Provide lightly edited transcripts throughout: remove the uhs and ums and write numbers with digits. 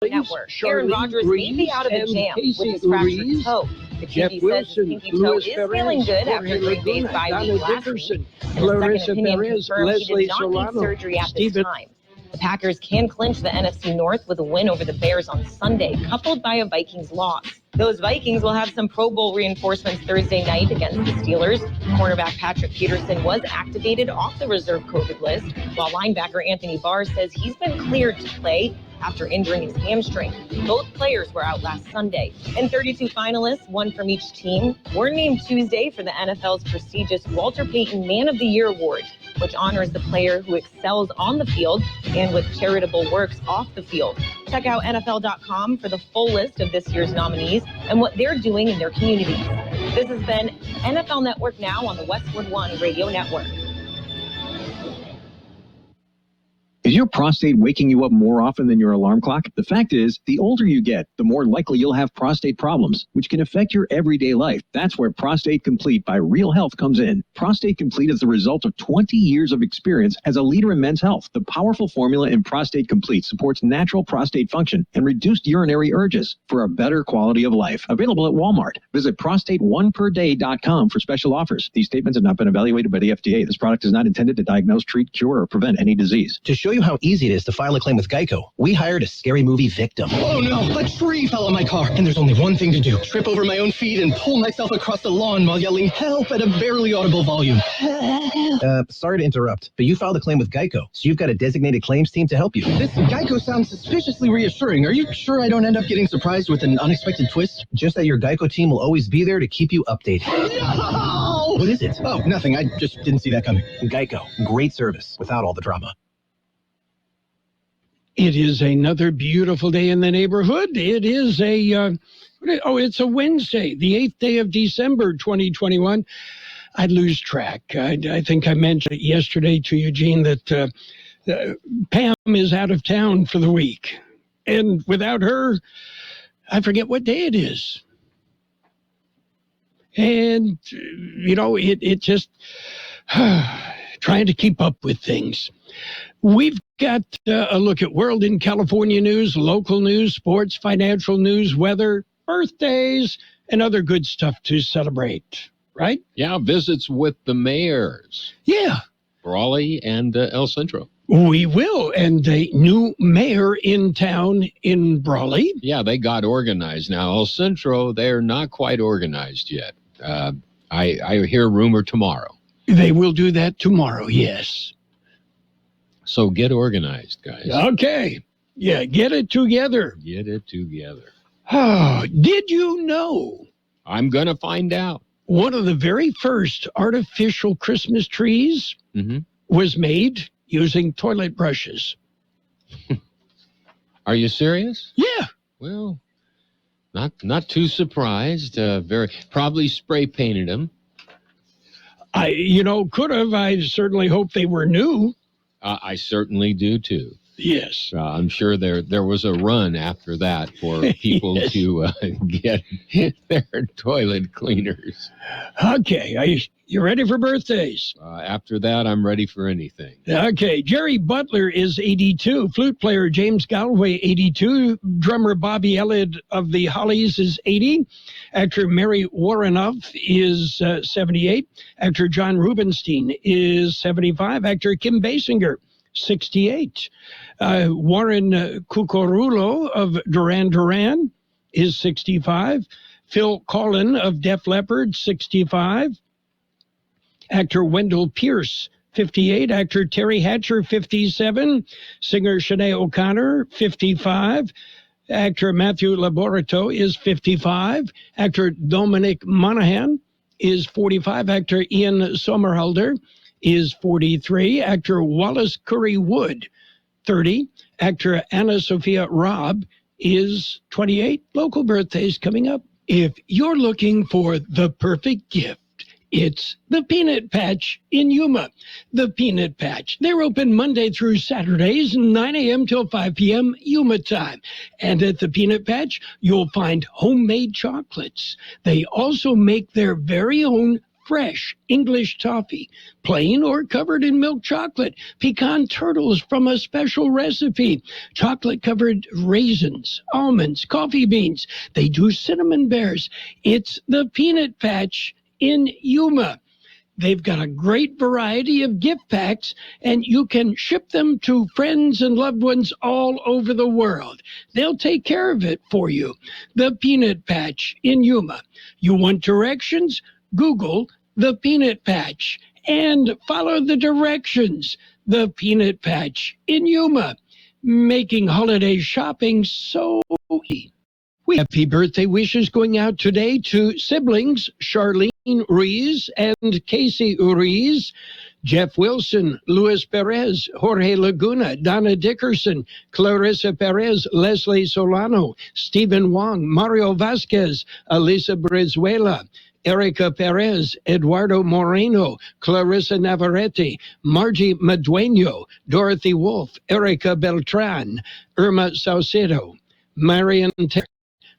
Network. Aaron Rodgers may be out of the jam with his fractured toe. The QB says his pinky toe is feeling good after Green Bay's bye week last week. And a second opinion confirmed he did not need surgery at this time. The Packers can clinch the NFC North with a win over the Bears on Sunday, coupled by a Vikings loss. Those Vikings will have some Pro Bowl reinforcements Thursday night against the Steelers. Cornerback Patrick Peterson was activated off the reserve COVID list, while linebacker Anthony Barr says he's been cleared to play after injuring his hamstring. Both players were out last Sunday. And 32 finalists, one from each team, were named Tuesday for the NFL's prestigious Walter Payton Man of the Year Award, which honors the player who excels on the field and with charitable works off the field. Check out NFL.com for the full list of this year's nominees and what they're doing in their communities. This has been NFL Network Now on the Westwood One Radio Network. Is your prostate waking you up more often than your alarm clock? The fact is, the older you get, the more likely you'll have prostate problems, which can affect your everyday life. That's where Prostate Complete by Real Health comes in. Prostate Complete is the result of 20 years of experience as a leader in men's health. The powerful formula in Prostate Complete supports natural prostate function and reduced urinary urges for a better quality of life. Available at Walmart. Visit prostateoneperday.com for special offers. These statements have not been evaluated by the FDA. This product is not intended to diagnose, treat, cure, or prevent any disease. To show you how easy it is to file a claim with Geico, we hired a scary movie victim. Oh no, a tree fell on my car, and there's only one thing to do. Trip over my own feet and pull myself across the lawn while yelling help at a barely audible volume. Sorry to interrupt, but you filed a claim with Geico, so you've got a designated claims team to help you. This Geico sounds suspiciously reassuring. Are you sure I don't end up getting surprised with an unexpected twist? Just that your Geico team will always be there to keep you updated. No! What is it? Oh, nothing. I just didn't see that coming. Geico. Great service without all the drama. It is another beautiful day in the neighborhood. It is it's a Wednesday, the 8th day of December, 2021. I lose track. I think I mentioned it yesterday to Eugene that Pam is out of town for the week. And without her, I forget what day it is. And, it just trying to keep up with things. We've got a look at world and California news, local news, sports, financial news, weather, birthdays, and other good stuff to celebrate, right? Yeah, visits with the mayors. Yeah. Brawley and El Centro. We will, and a new mayor in town in Brawley. Yeah, they got organized now. El Centro, they're not quite organized yet. I hear rumor tomorrow. They will do that tomorrow, yes. So get organized, guys. Okay. Yeah, get it together. Get it together. Oh, did you know? I'm going to find out. One of the very first artificial Christmas trees was made using toilet brushes. Are you serious? Yeah. Well, not too surprised. Probably spray painted them. Could have. I certainly hope they were new. I certainly do, too. Yes. I'm sure there was a run after that for people to get their toilet cleaners. Okay. You ready for birthdays? After that, I'm ready for anything. Okay. Jerry Butler is 82. Flute player James Galway, 82. Drummer Bobby Elliott of the Hollies is 80. Actor Mary Warrenoff is 78. Actor John Rubenstein is 75. Actor Kim Basinger, 68. Warren Cucurulo of Duran Duran is 65. Phil Collin of Def Leppard, 65. Actor Wendell Pierce, 58. Actor Terry Hatcher, 57. Singer Sinead O'Connor, 55. Actor Matthew Laborito is 55. Actor Dominic Monaghan is 45. Actor Ian Somerhalder is 43. Actor Wallace Curry Wood, 30. Actor Anna Sophia Robb is 28. Local birthdays coming up. If you're looking for the perfect gift, it's the Peanut Patch in Yuma. The Peanut Patch. They're open Monday through Saturdays, 9 a.m. till 5 p.m. Yuma time. And at the Peanut Patch, you'll find homemade chocolates. They also make their very own fresh English toffee, plain or covered in milk chocolate, pecan turtles from a special recipe, chocolate-covered raisins, almonds, coffee beans. They do cinnamon bears. It's the Peanut Patch in Yuma. They've got a great variety of gift packs, and you can ship them to friends and loved ones all over the world. They'll take care of it for you. The Peanut Patch in Yuma. You want directions? Google the Peanut Patch and follow the directions. The Peanut Patch in Yuma, making holiday shopping so easy. We have happy birthday wishes going out today to siblings Charlene Ruiz and Casey Ruiz, Jeff Wilson, Luis Perez, Jorge Laguna, Donna Dickerson, Clarissa Perez, Leslie Solano, Stephen Wong, Mario Vasquez, Elisa Brizuela, Erica Perez, Eduardo Moreno, Clarissa Navarrete, Margie Madueño, Dorothy Wolf, Erica Beltran, Irma Saucedo, Marian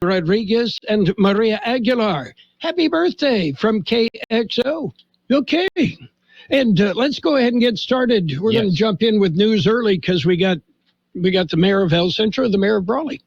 Rodriguez, and Maria Aguilar. Happy birthday from KXO. Okay. And let's go ahead and get started. We're going to jump in with news early because we got the mayor of El Centro, the mayor of Brawley.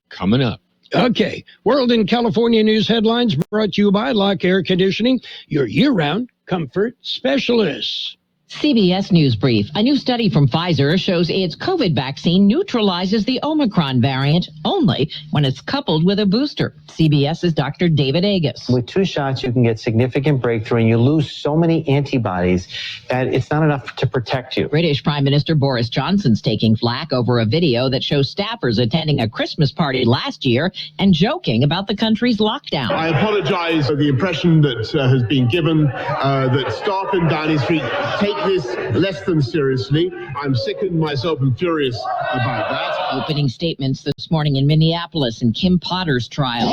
Coming up. Okay. World and California news headlines brought to you by Lock Air Conditioning, your year-round comfort specialists. CBS News Brief. A new study from Pfizer shows its COVID vaccine neutralizes the Omicron variant only when it's coupled with a booster. CBS's Dr. David Agus. With 2 shots, you can get significant breakthrough, and you lose so many antibodies that it's not enough to protect you. British Prime Minister Boris Johnson's taking flack over a video that shows staffers attending a Christmas party last year and joking about the country's lockdown. I apologize for the impression that has been given that staff in Downing Street take this less than seriously. I'm sickened myself and furious about that. Opening statements this morning in Minneapolis in Kim Potter's trial.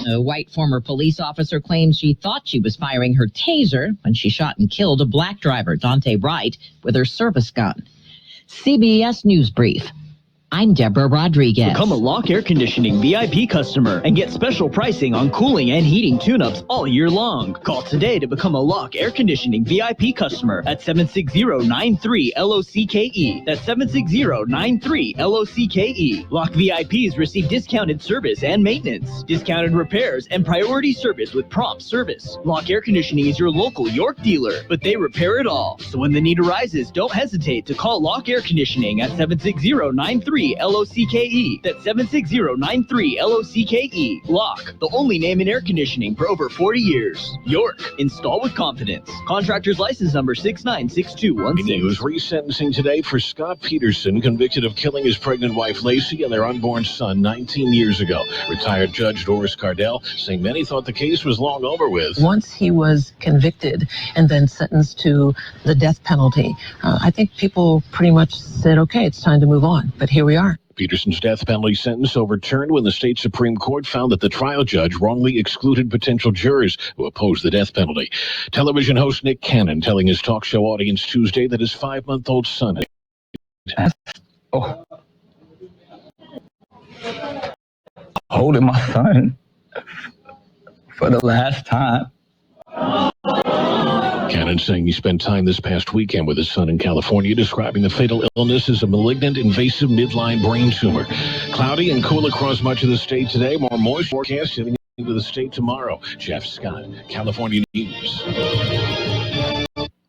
A white former police officer claims she thought she was firing her taser when she shot and killed a black driver, Dante Wright, with her service gun. CBS News Brief. I'm Deborah Rodriguez. Become a Lock Air Conditioning VIP customer and get special pricing on cooling and heating tune-ups all year long. Call today to become a Lock Air Conditioning VIP customer at 760-93-LOCKE. That's 760-93-LOCKE. Lock VIPs receive discounted service and maintenance, discounted repairs, and priority service with prompt service. Lock Air Conditioning is your local York dealer, but they repair it all. So when the need arises, don't hesitate to call Lock Air Conditioning at 760-93-LOCKE. That's 760-93-LOCKE. Lock, the only name in air conditioning for over 40 years. York, install with confidence. Contractor's license number 696216. News resentencing today for Scott Peterson, convicted of killing his pregnant wife Lacey and their unborn son 19 years ago. Retired Judge Doris Cardell saying many thought the case was long over with. Once he was convicted and then sentenced to the death penalty, I think people pretty much said, okay, it's time to move on. But here we are. Peterson's death penalty sentence overturned when the state Supreme Court found that the trial judge wrongly excluded potential jurors who opposed the death penalty. Television host Nick Cannon telling his talk show audience Tuesday that his 5-month-old son holding my son for the last time. Cannon saying he spent time this past weekend with his son in California, describing the fatal illness as a malignant invasive midline brain tumor. Cloudy and cool across much of the state today. More moist forecast heading into the state tomorrow. Jeff Scott, California News.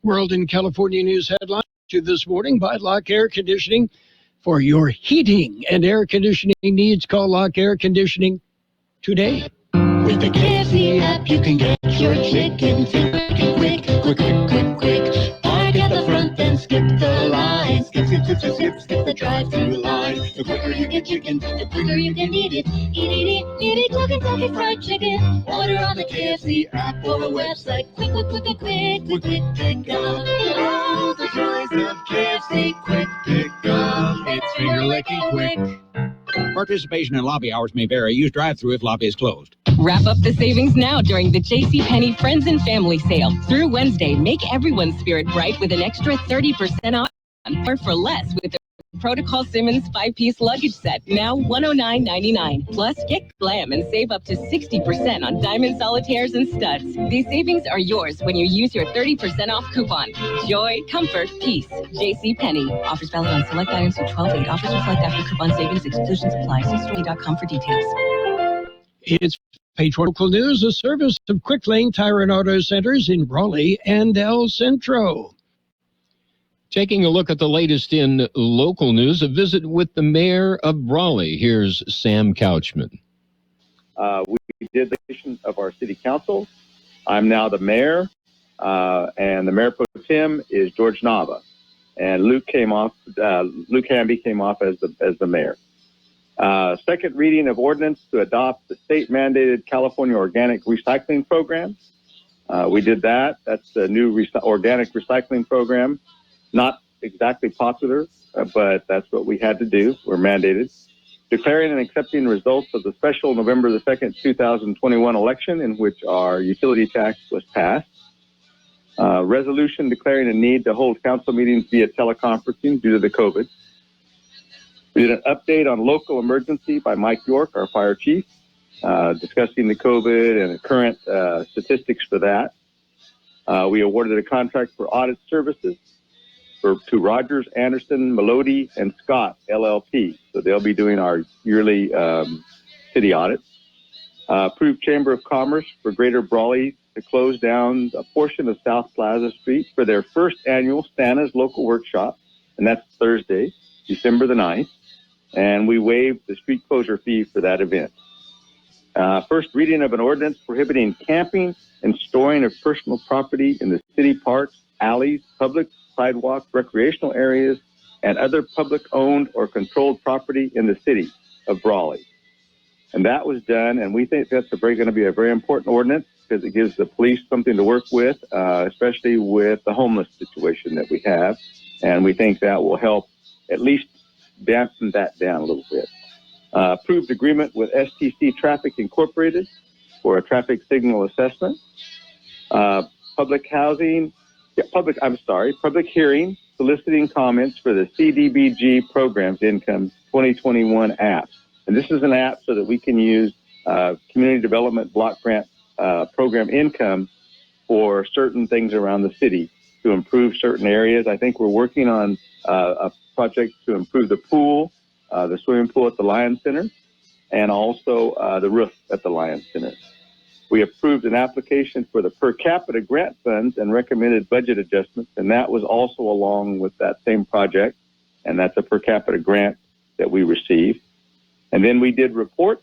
World and California news headlines to this morning by Lock Air Conditioning. For your heating and air conditioning needs, call Lock Air Conditioning today. With the KFC app, you can get your chicken finger quick. Park at the front, then skip the line. Skip the drive-thru line. The quicker you get chicken, the quicker you can eat it. Eat it, Kentucky Fried Chicken. Order on the KFC app or the website. Quick, pick up. Oh, the joys of KFC quick pick up. It's finger-licking quick. Participation in lobby hours may vary. Use drive-thru if lobby is closed. Wrap up the savings now during the JCPenney Friends and Family Sale. Through Wednesday, make everyone's spirit bright with an extra 30% off or for less with Protocol Simmons 5-piece luggage set, now $109.99. Plus, get glam and save up to 60% on diamond solitaires and studs. These savings are yours when you use your 30% off coupon. Joy, comfort, peace. JCPenney. Offers valid on select items through 12/8. Offers reflect after coupon savings. Exclusions apply. See store.com for details. It's Page One Local News, a service of Quick Lane Tire and Auto Centers in Brawley and El Centro. Taking a look at the latest in local news, a visit with the mayor of Brawley. Here's Sam Couchman. We did the election of our city council. I'm now the mayor, and the mayor pro tem is George Nava, and Luke Hamby came off as the mayor. Second reading of ordinance to adopt the state-mandated California Organic Recycling Program. We did that. That's the new organic recycling program. Not exactly popular, but that's what we had to do. We're mandated. Declaring and accepting results of the special November the 2nd, 2021 election in which our utility tax was passed. Resolution declaring a need to hold council meetings via teleconferencing due to the COVID. We did an update on local emergency by Mike York, our fire chief, discussing the COVID and the current statistics for that. We awarded a contract for audit services to Rogers, Anderson, Melody, and Scott, LLP. So they'll be doing our yearly city audit. Approved Chamber of Commerce for Greater Brawley to close down a portion of South Plaza Street for their first annual Santa's Local Workshop, and that's Thursday, December the 9th. And we waived the street closure fee for that event. First reading of an ordinance prohibiting camping and storing of personal property in the city parks, alleys, public sidewalks, recreational areas, and other public-owned or controlled property in the city of Brawley. And that was done, and we think that's going to be a very important ordinance because it gives the police something to work with, especially with the homeless situation that we have. And we think that will help at least dampen that down a little bit. Approved agreement with STC Traffic Incorporated for a traffic signal assessment. Public hearing soliciting comments for the CDBG Programs Income 2021 app. And this is an app so that we can use community development block grant program income for certain things around the city to improve certain areas. I think we're working on a project to improve the pool, the swimming pool at the Lions Center, and also the roof at the Lions Center. We approved an application for the per capita grant funds and recommended budget adjustments, and that was also along with that same project, and that's a per capita grant that we received. And then we did reports,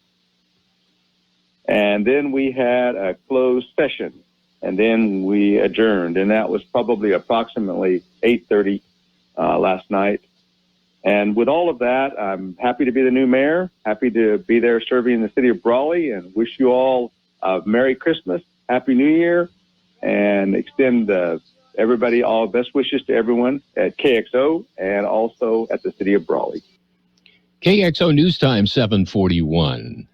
and then we had a closed session, and then we adjourned, and that was probably approximately 8:30 last night. And with all of that, I'm happy to be the new mayor, happy to be there serving the city of Brawley, and wish you all Merry Christmas, Happy New Year, and extend everybody all best wishes to everyone at KXO and also at the city of Brawley. KXO News Time 741.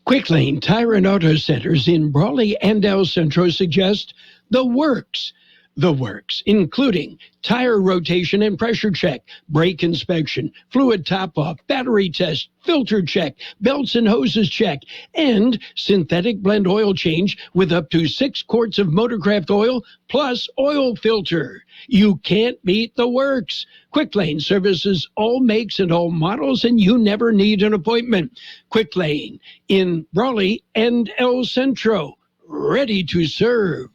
Quick Lane Tire and Auto Centers in Brawley and El Centro suggest the works. The works, including tire rotation and pressure check, brake inspection, fluid top-off, battery test, filter check, belts and hoses check, and synthetic blend oil change with up to 6 quarts of Motorcraft oil plus oil filter. You can't beat the works. Quick Lane services all makes and all models, and you never need an appointment. Quick Lane in Brawley and El Centro, ready to serve.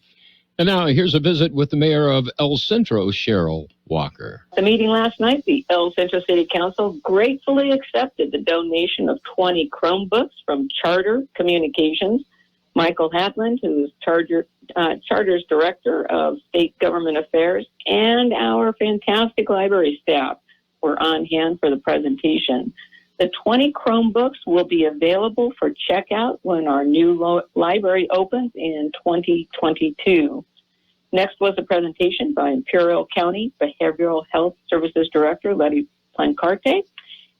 And now here's a visit with the mayor of El Centro, Cheryl Walker. The meeting last night, the El Centro City Council gratefully accepted the donation of 20 Chromebooks from Charter Communications. Michael Hadland, who is Charter's Director of State Government Affairs, and our fantastic library staff were on hand for the presentation. The 20 Chromebooks will be available for checkout when our new library opens in 2022. Next was a presentation by Imperial County Behavioral Health Services Director Letty Plancarte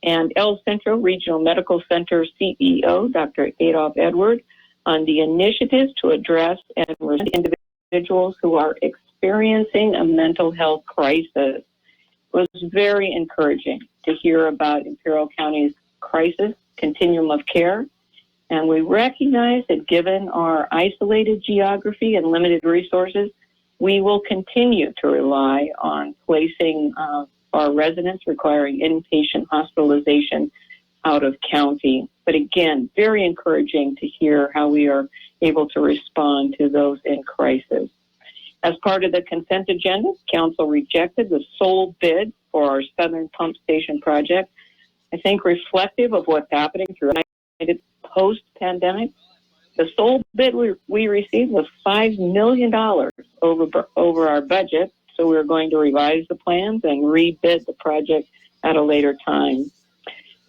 and El Centro Regional Medical Center CEO Dr. Adolph Edward on the initiatives to address and respond to individuals who are experiencing a mental health crisis. was very encouraging to hear about Imperial County's crisis continuum of care. And we recognize that given our isolated geography and limited resources, we will continue to rely on placing our residents requiring inpatient hospitalization out of county. But again, very encouraging to hear how we are able to respond to those in crisis. As part of the consent agenda, Council rejected the sole bid for our Southern Pump Station project. I think reflective of what's happening through post-pandemic. The sole bid we received was $5 million over our budget, so we're going to revise the plans and rebid the project at a later time.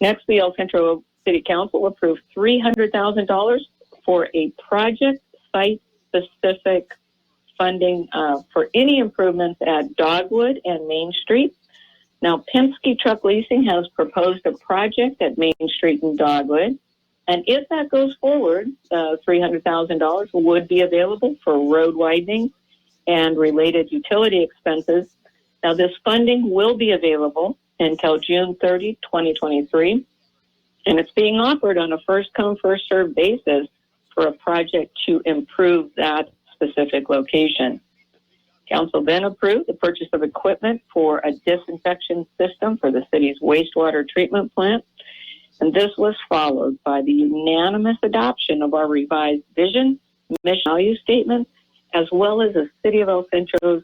Next, the El Centro City Council approved $300,000 for a project site-specific funding for any improvements at Dogwood and Main Street. Now, Penske Truck Leasing has proposed a project at Main Street and Dogwood, and if that goes forward, $300,000 would be available for road widening and related utility expenses. Now, this funding will be available until June 30, 2023, and it's being offered on a first-come, first-served basis for a project to improve that specific location. Council then approved the purchase of equipment for a disinfection system for the city's wastewater treatment plant, and this was followed by the unanimous adoption of our revised vision, mission, value statement, as well as the City of El Centro's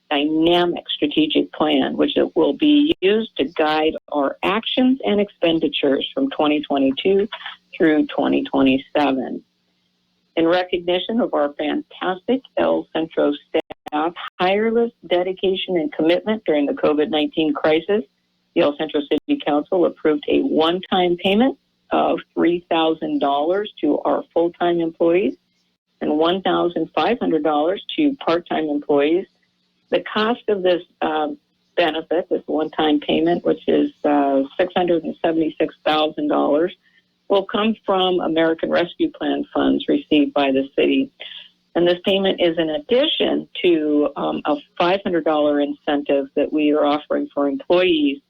dynamic strategic plan, which it will be used to guide our actions and expenditures from 2022 through 2027. In recognition of our fantastic El Centro staff, tireless dedication and commitment during the COVID-19 crisis, the El Centro City Council approved a one-time payment of $3,000 to our full-time employees and $1,500 to part-time employees. The cost of this benefit, this one-time payment, which is $676,000, will come from American Rescue Plan funds received by the city. And this payment is in addition to a $500 incentive that we are offering for employees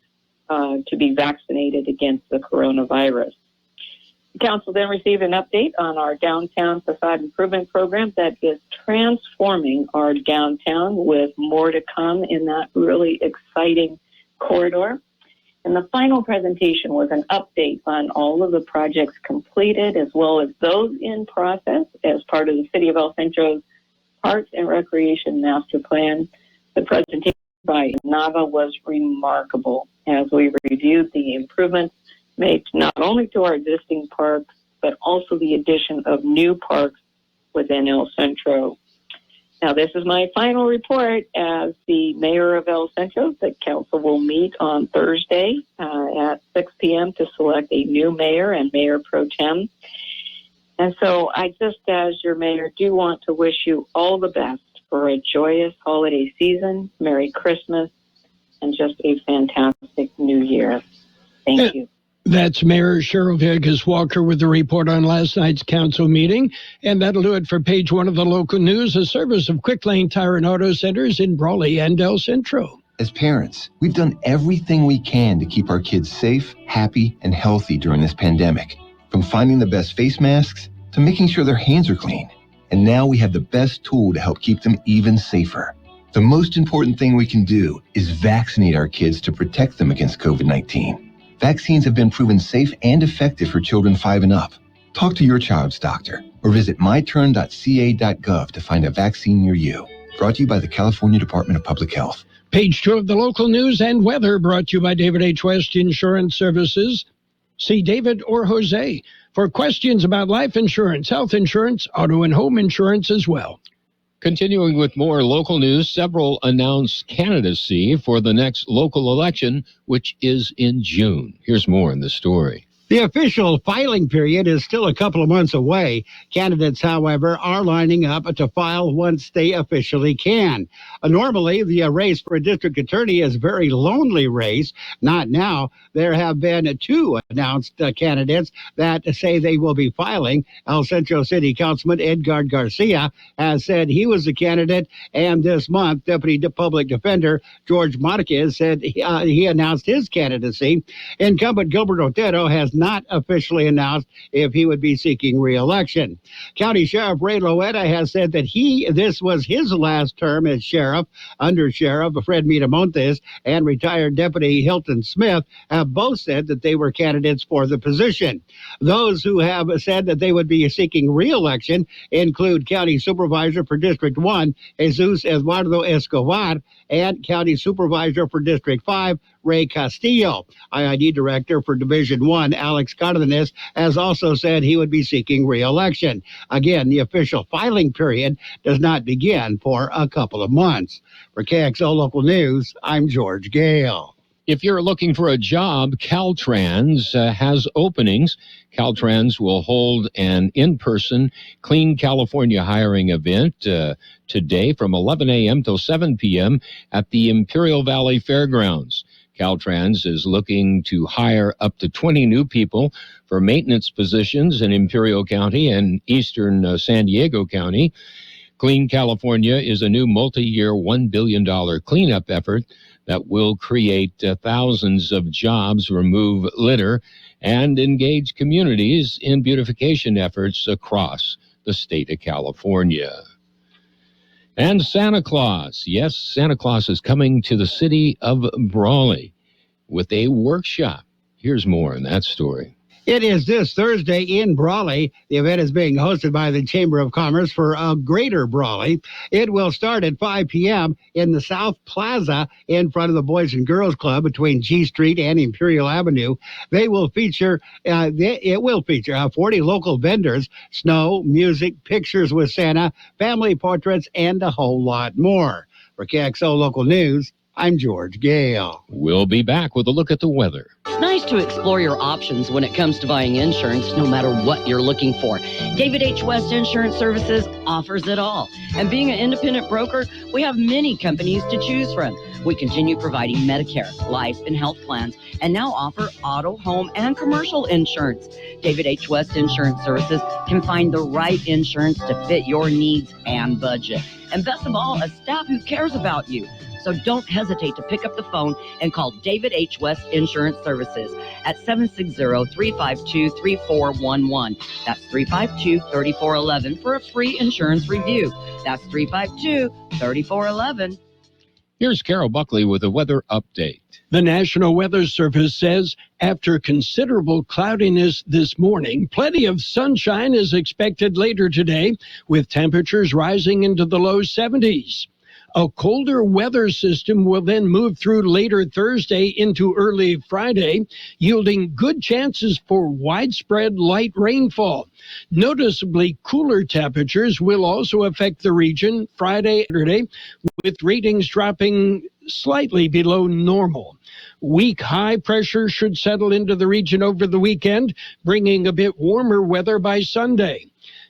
to be vaccinated against the coronavirus. The council then received an update on our downtown facade improvement program that is transforming our downtown, with more to come in that really exciting corridor. And the final presentation was an update on all of the projects completed as well as those in process as part of the City of El Centro's Parks and Recreation Master Plan. The presentation by Nava was remarkable as we reviewed the improvements made not only to our existing parks, but also the addition of new parks within El Centro. Now, this is my final report as the mayor of El Centro. The council will meet on Thursday at 6 p.m. to select a new mayor and mayor pro tem. And so I just, as your mayor, do want to wish you all the best for a joyous holiday season, Merry Christmas, and just a fantastic new year. Thank you. That's Mayor Cheryl Vegas Walker with the report on last night's council meeting. And that'll do it for page one of the local news, a service of Quick Lane Tire and Auto Centers in Brawley and El Centro. As parents, we've done everything we can to keep our kids safe, happy, and healthy during this pandemic. From finding the best face masks to making sure their hands are clean. And now we have the best tool to help keep them even safer. The most important thing we can do is vaccinate our kids to protect them against COVID-19. Vaccines have been proven safe and effective for children 5 and up. Talk to your child's doctor or visit myturn.ca.gov to find a vaccine near you. Brought to you by the California Department of Public Health. Page 2 of the local news and weather brought to you by David H. West Insurance Services. See David or Jose for questions about life insurance, health insurance, auto and home insurance as well. Continuing with more local news, several announced candidacy for the next local election, which is in June. Here's more in the story. The official filing period is still a couple of months away. Candidates, however, are lining up to file once they officially can. Normally, the race for a district attorney is a very lonely race. Not now. There have been 2 announced candidates that say they will be filing. El Centro City Councilman Edgar Garcia has said he was the candidate, and this month, Deputy Public Defender George Marquez said he announced his candidacy. Incumbent Gilbert Otero has not officially announced if he would be seeking re-election. County Sheriff Ray Loetta has said that this was his last term as sheriff. Under Sheriff Fred Miramontes and retired Deputy Hilton Smith have both said that they were candidates for the position. Those who have said that they would be seeking re-election include County Supervisor for District 1, Jesus Eduardo Escobar, and County Supervisor for District 5, Ray Castillo. IID Director for Division 1, Alex Cardenas, has also said he would be seeking re-election. Again, the official filing period does not begin for a couple of months. For KXO Local News, I'm George Gale. If you're looking for a job, Caltrans has openings. Caltrans will hold an in-person Clean California hiring event today from 11 a.m. till 7 p.m. at the Imperial Valley Fairgrounds. Caltrans is looking to hire up to 20 new people for maintenance positions in Imperial County and eastern San Diego County. Clean California is a new multi-year $1 billion cleanup effort that will create thousands of jobs, remove litter, and engage communities in beautification efforts across the state of California. And Santa Claus. Yes, Santa Claus is coming to the city of Brawley with a workshop. Here's more on that story. It is this Thursday in Brawley. The event is being hosted by the Chamber of Commerce for Greater Brawley. It will start at 5 p.m. in the South Plaza in front of the Boys and Girls Club between G Street and Imperial Avenue. It will feature 40 local vendors, snow, music, pictures with Santa, family portraits, and a whole lot more. For KXO Local News, I'm George Gale. We'll be back with a look at the weather. It's nice to explore your options when it comes to buying insurance, no matter what you're looking for. David H. West Insurance Services offers it all. And being an independent broker, we have many companies to choose from. We continue providing Medicare, life, and health plans, and now offer auto, home, and commercial insurance. David H. West Insurance Services can find the right insurance to fit your needs and budget. And best of all, a staff who cares about you. So don't hesitate to pick up the phone and call David H. West Insurance Services at 760-352-3411. That's 352-3411 for a free insurance review. That's 352-3411. Here's Carroll Buckley with a weather update. The National Weather Service says after considerable cloudiness this morning, plenty of sunshine is expected later today, with temperatures rising into the low 70s. A colder weather system will then move through later Thursday into early Friday, yielding good chances for widespread light rainfall. Noticeably cooler temperatures will also affect the region Friday and Saturday, with readings dropping slightly below normal. Weak high pressure should settle into the region over the weekend, bringing a bit warmer weather by Sunday.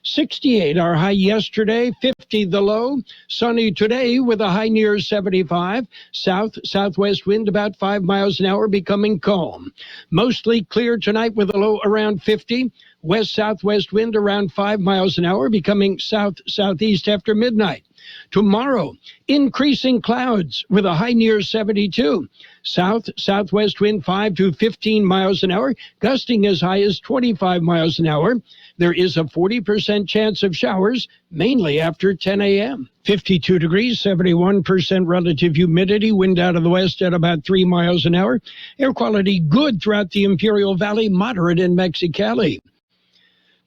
68 our high yesterday, 50 the low. Sunny today with a high near 75. Southwest wind about 5 miles an hour, becoming calm. Mostly clear tonight with a low around 50. West-southwest wind around 5 miles an hour, becoming south-southeast after midnight. Tomorrow, increasing clouds with a high near 72. South-southwest wind 5 to 15 miles an hour, gusting as high as 25 miles an hour. There is a 40% chance of showers, mainly after 10 a.m. 52 degrees, 71% relative humidity, wind out of the west at about 3 miles an hour. Air quality good throughout the Imperial Valley, moderate in Mexicali.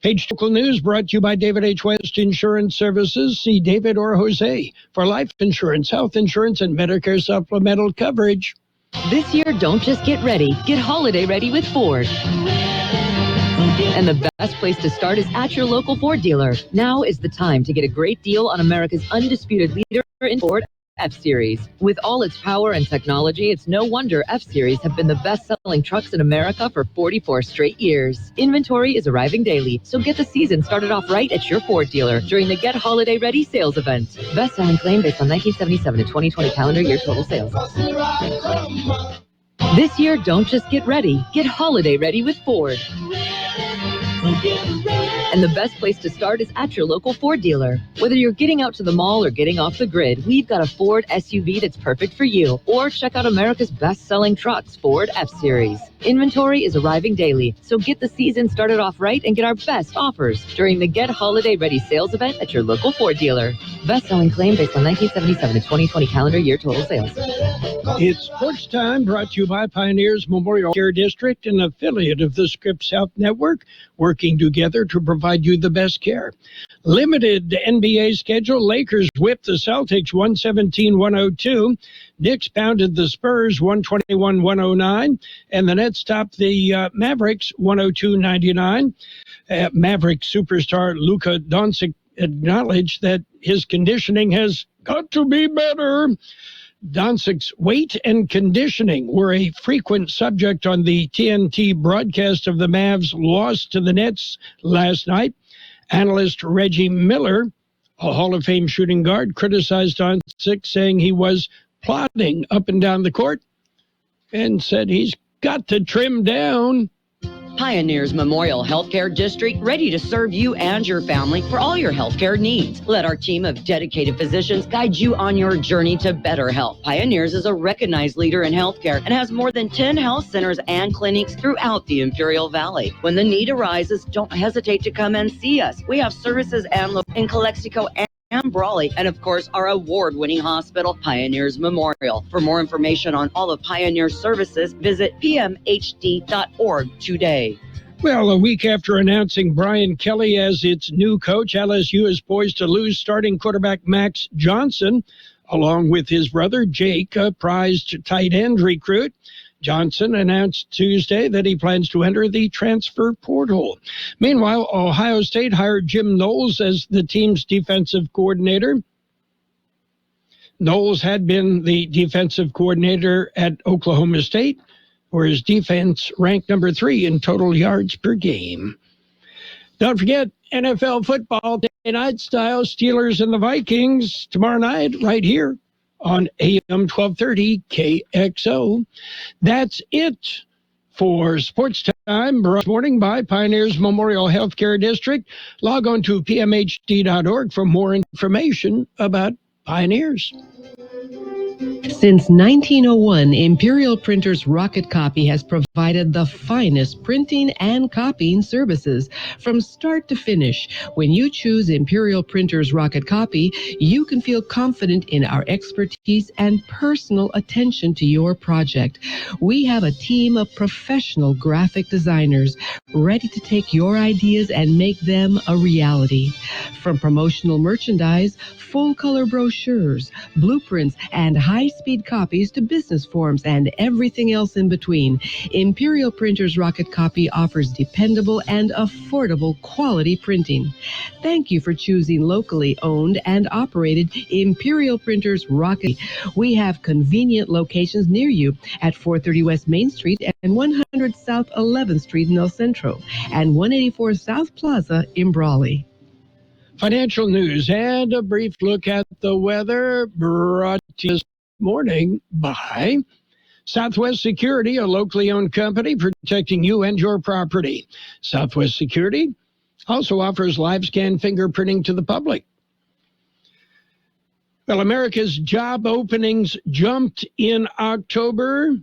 Page Local News brought to you by David H. West Insurance Services. See David or Jose for life insurance, health insurance, and Medicare supplemental coverage. This year, don't just get ready. Get holiday ready with Ford. And the best place to start is at your local Ford dealer. Now is the time to get a great deal on America's undisputed leader in Ford F-Series. With all its power and technology, it's no wonder F-Series have been the best-selling trucks in America for 44 straight years. Inventory is arriving daily, so get the season started off right at your Ford dealer during the Get Holiday Ready sales event. Best-selling claim based on 1977 to 2020 calendar year total sales. This year, don't just get ready. Get holiday ready with Ford. And the best place to start is at your local Ford dealer. Whether you're getting out to the mall or getting off the grid, we've got a Ford SUV that's perfect for you. Or check out America's best-selling trucks, Ford F-Series. Inventory is arriving daily, so get the season started off right and get our best offers during the Get Holiday Ready sales event at your local Ford dealer. Best-selling claim based on 1977 to 2020 calendar year total sales. It's Sports Time, brought to you by Pioneers Memorial Care District, an affiliate of the Scripps Health Network, working together to provide you the best care. Limited NBA schedule. Lakers whipped the Celtics 117-102. Knicks pounded the Spurs 121-109. And the Nets topped the Mavericks 102-99. Maverick superstar Luka Doncic acknowledged that his conditioning has got to be better. Doncic's weight and conditioning were a frequent subject on the TNT broadcast of the Mavs' loss to the Nets last night. Analyst Reggie Miller, a Hall of Fame shooting guard, criticized Doncic, saying he was plodding up and down the court and said he's got to trim down. Pioneers Memorial Healthcare District, ready to serve you and your family for all your healthcare needs. Let our team of dedicated physicians guide you on your journey to better health. Pioneers is a recognized leader in healthcare and has more than 10 health centers and clinics throughout the Imperial Valley. When the need arises, don't hesitate to come and see us. We have services in Calexico and Brawley, and of course our award-winning hospital, Pioneers Memorial. For more information on all of Pioneer's services, visit pmhd.org today. Well, a week after announcing Brian Kelly as its new coach, LSU is poised to lose starting quarterback Max Johnson, along with his brother Jake, a prized tight end recruit. Johnson announced Tuesday that he plans to enter the transfer portal. Meanwhile, Ohio State hired Jim Knowles as the team's defensive coordinator. Knowles had been the defensive coordinator at Oklahoma State, where his defense ranked number 3 in total yards per game. Don't forget, NFL football night style, Steelers and the Vikings tomorrow night right here on AM 1230 KXO. That's it for Sports Time, brought this morning by Pioneers Memorial Healthcare District. Log on to pmhd.org for more information about Pioneers. Since 1901, Imperial Printers Rocket Copy has provided the finest printing and copying services from start to finish. When you choose Imperial Printers Rocket Copy, you can feel confident in our expertise and personal attention to your project. We have a team of professional graphic designers ready to take your ideas and make them a reality. From promotional merchandise, full-color brochures, blueprints, and high-speed copies to business forms and everything else in between, Imperial Printers Rocket Copy offers dependable and affordable quality printing. Thank you for choosing locally owned and operated Imperial Printers Rocket. We have convenient locations near you at 430 West Main Street and 100 South 11th Street in El Centro and 184 South Plaza in Brawley. Financial news and a brief look at the weather, brought to you this morning by Southwest Security, a locally owned company protecting you and your property. Southwest Security also offers live scan fingerprinting to the public. Well, America's job openings jumped in October.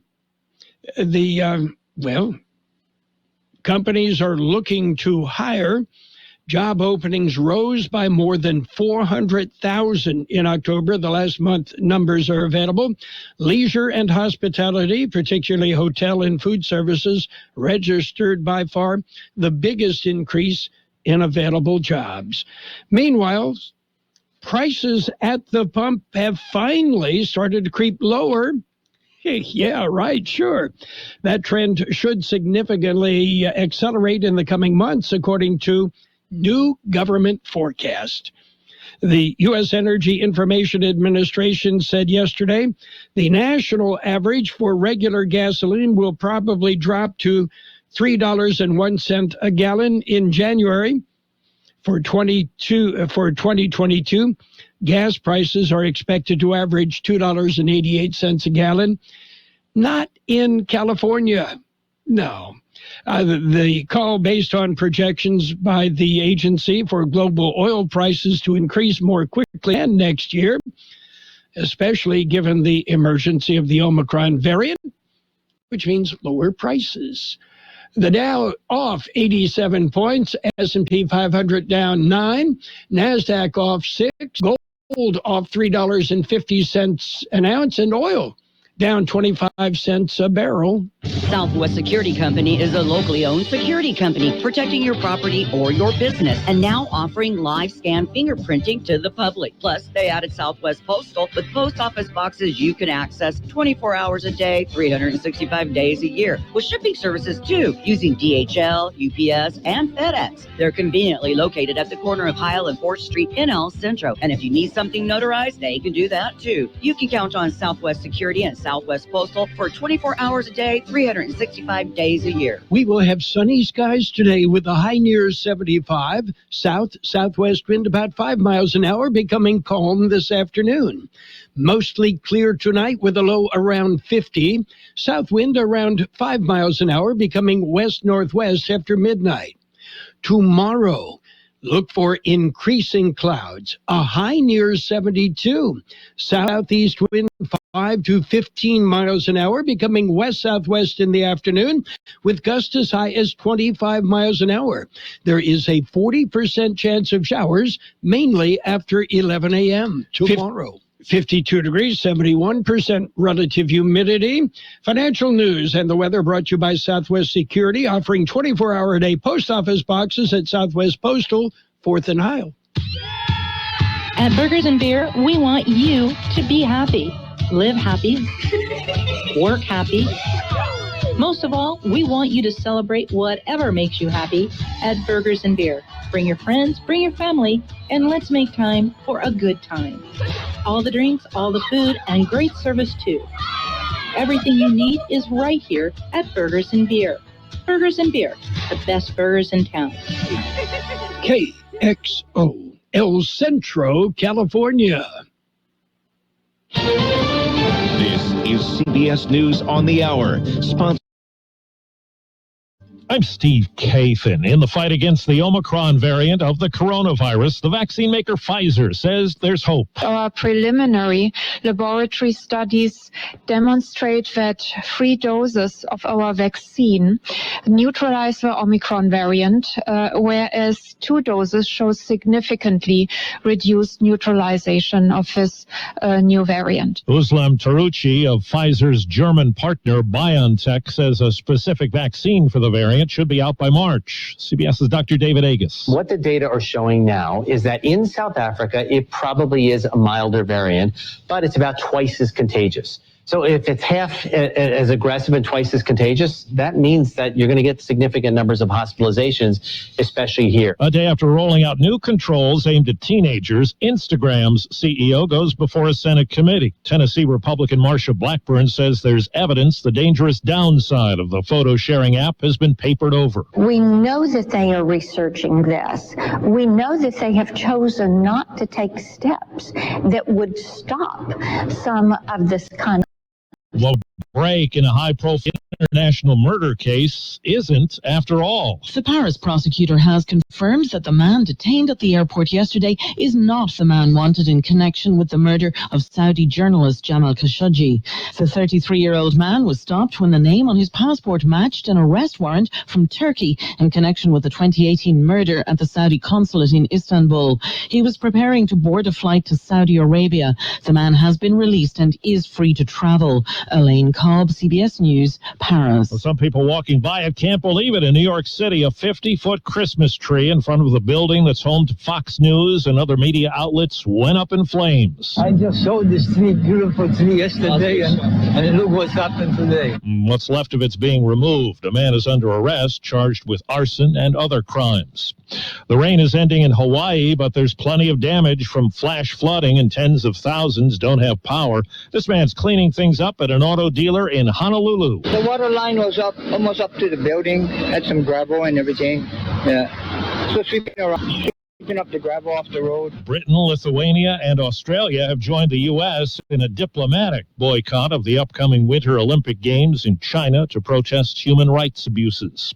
Companies are looking to hire. Job openings rose by more than 400,000 in October. The last month numbers are available. Leisure and hospitality, particularly hotel and food services, registered by far the biggest increase in available jobs. Meanwhile, prices at the pump have finally started to creep lower. Yeah, right, sure. That trend should significantly accelerate in the coming months, according to new government forecast. The U.S. Energy Information Administration said yesterday the national average for regular gasoline will probably drop to $3.01 a gallon in January. For 2022, gas prices are expected to average $2.88 a gallon. Not in California, no. The call based on projections by the agency for global oil prices to increase more quickly and next year, especially given the emergency of the Omicron variant, which means lower prices. The Dow off 87 points, S&P 500 down 9, NASDAQ off 6, gold off $3.50 an ounce, and oil down 25 cents a barrel. Southwest Security Company is a locally owned security company protecting your property or your business and now offering live scan fingerprinting to the public. Plus, they added Southwest Postal with post office boxes you can access 24 hours a day, 365 days a year, with shipping services too, using DHL, UPS, and FedEx. They're conveniently located at the corner of Heil and 4th Street in El Centro. And if you need something notarized, they can do that too. You can count on Southwest Security and Southwest Postal for 24 hours a day, 365 days a year. We will have sunny skies today with a high near 75, southwest wind about 5 miles an hour, becoming calm this afternoon. Mostly clear tonight with a low around 50, south wind around 5 miles an hour, becoming west-northwest after midnight. Tomorrow, look for increasing clouds, a high near 72, southeast wind 5 to 15 miles an hour, becoming west-southwest in the afternoon, with gusts as high as 25 miles an hour. There is a 40% chance of showers, mainly after 11 a.m. tomorrow. 52 degrees, 71% relative humidity. Financial news and the weather brought to you by Southwest Security, offering 24-hour-a-day post office boxes at Southwest Postal, 4th and Heil. At Burgers and Beer, we want you to be happy. Live happy. Work happy. Most of all, we want you to celebrate whatever makes you happy at Burgers and Beer. Bring your friends, bring your family, and let's make time for a good time. All the drinks, all the food, and great service too. Everything you need is right here at Burgers and Beer. Burgers and Beer, the best burgers in town. KXO, El Centro, California. This is CBS News on the Hour, sponsored. I'm Steve Kathan. In the fight against the Omicron variant of the coronavirus, the vaccine maker Pfizer says there's hope. Our preliminary laboratory studies demonstrate that 3 doses of our vaccine neutralize the Omicron variant, whereas 2 doses show significantly reduced neutralization of this new variant. Uslam Taruchi of Pfizer's German partner BioNTech says a specific vaccine for the variant should be out by March. CBS's Dr. David Agus. What the data are showing now is that in South Africa, it probably is a milder variant, but it's about twice as contagious. So if it's half as aggressive and twice as contagious, that means that you're going to get significant numbers of hospitalizations, especially here. A day after rolling out new controls aimed at teenagers, Instagram's CEO goes before a Senate committee. Tennessee Republican Marsha Blackburn says there's evidence the dangerous downside of the photo-sharing app has been papered over. We know that they are researching this. We know that they have chosen not to take steps that would stop some of this kind of. Well, break in a high-profile international murder case isn't, after all. The Paris prosecutor has confirmed that the man detained at the airport yesterday is not the man wanted in connection with the murder of Saudi journalist Jamal Khashoggi. The 33-year-old man was stopped when the name on his passport matched an arrest warrant from Turkey in connection with the 2018 murder at the Saudi consulate in Istanbul. He was preparing to board a flight to Saudi Arabia. The man has been released and is free to travel. Elaine Cobb, CBS News, Paris. Well, some people walking by it can't believe it. In New York City, a 50-foot Christmas tree in front of the building that's home to Fox News and other media outlets went up in flames. I just saw this beautiful tree yesterday, and look what's happened today. What's left of it's being removed. A man is under arrest, charged with arson and other crimes. The rain is ending in Hawaii, but there's plenty of damage from flash flooding, and tens of thousands don't have power. This man's cleaning things up at an auto dealer in Honolulu. The water line was up, almost up to the building, had some gravel and everything. Yeah. So sweeping around. Picking up the gravel off the road. Britain, Lithuania, and Australia have joined the U.S. in a diplomatic boycott of the upcoming Winter Olympic Games in China to protest human rights abuses.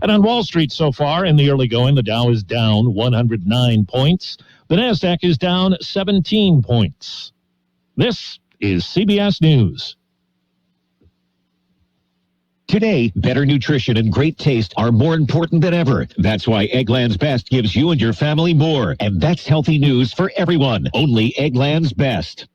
And on Wall Street so far, in the early going, the Dow is down 109 points. The Nasdaq is down 17 points. This is CBS News. Today, better nutrition and great taste are more important than ever. That's why Eggland's Best gives you and your family more. And that's healthy news for everyone. Only Eggland's Best.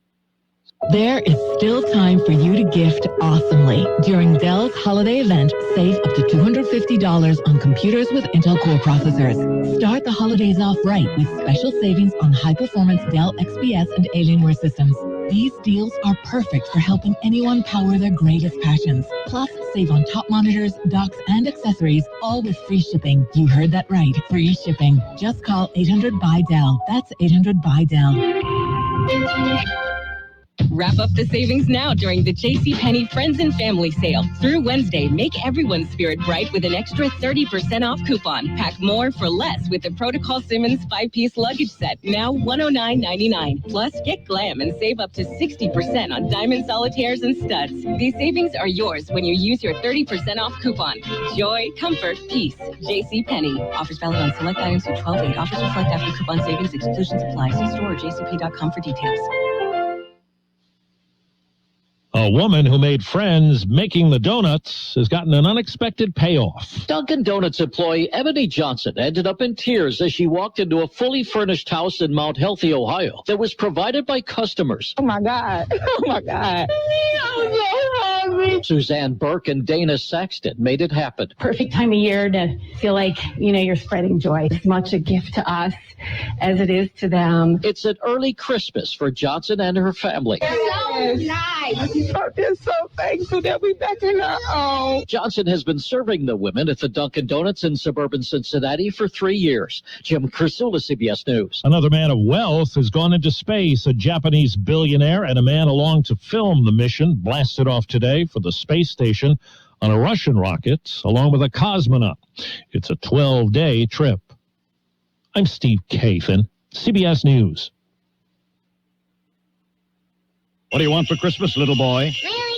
There is still time for you to gift awesomely. During Dell's holiday event, save up to $250 on computers with Intel Core processors. Start the holidays off right with special savings on high-performance Dell XPS and Alienware systems. These deals are perfect for helping anyone power their greatest passions. Plus, save on top monitors, docks, and accessories, all with free shipping. You heard that right, free shipping. Just call 800-BUY-DELL. That's 800-BUY-DELL. Wrap up the savings now during the JCPenney Friends and Family Sale. Through Wednesday, make everyone's spirit bright with an extra 30% off coupon. Pack more for less with the Protocol Simmons 5-piece luggage set, now $109.99. Plus, get glam and save up to 60% on diamond solitaires and studs. These savings are yours when you use your 30% off coupon. Joy, comfort, peace. JCPenney. Offers valid on select items through 12/8. Offers reflect after coupon savings. Exclusions apply. See store or jcp.com for details. A woman who made friends making the donuts has gotten an unexpected payoff. Dunkin' Donuts employee Ebony Johnson ended up in tears as she walked into a fully furnished house in Mount Healthy, Ohio, that was provided by customers. Oh, my God. Oh, my God. Suzanne Burke and Dana Saxton made it happen. Perfect time of year to feel like, you're spreading joy. It's much a gift to us as it is to them. It's an early Christmas for Johnson and her family. So nice. They're so thankful that we're back in our home. Johnson has been serving the women at the Dunkin' Donuts in suburban Cincinnati for 3 years. Jim Kursula, CBS News. Another man of wealth has gone into space. A Japanese billionaire and a man along to film the mission blasted off today for the space station on a Russian rocket, along with a cosmonaut. It's a 12-day trip. I'm Steve Kathan, CBS News. What do you want for Christmas, little boy? Merry